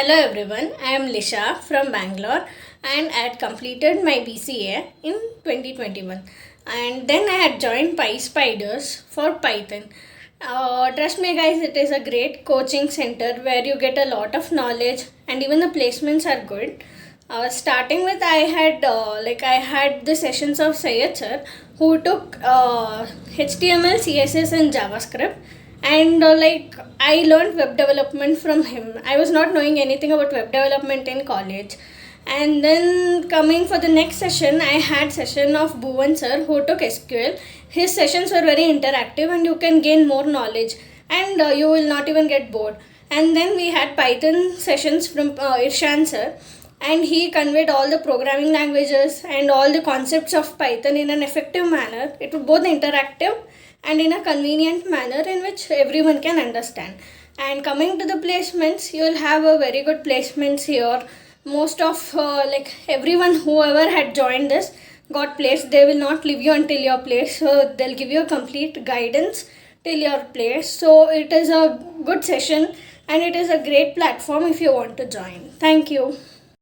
Hello everyone, I am Lisha from Bangalore and I had completed my BCA in 2021 and then I had joined Pyspiders for Python. Trust me guys, it is a great coaching center where you get a lot of knowledge and even the placements are good. Starting with I had the sessions of Sayed sir who took HTML, CSS and JavaScript and I learned web development from him. I was not knowing anything about web development in college. And then coming for the next session, I had session of Bhuvan sir who took SQL. His sessions were very interactive and you can gain more knowledge and you will not even get bored. And then we had Python sessions from Irshan sir, and he conveyed all the programming languages and all the concepts of Python in an effective manner. It was both interactive and in a convenient manner in which everyone can understand. And coming to the placements, you will have a very good placements here. Most of everyone whoever had joined this got placed. They will not leave you until you're placed, so they'll give you a complete guidance till you're placed. So it is a good session and it is a great platform if you want to join. Thank you.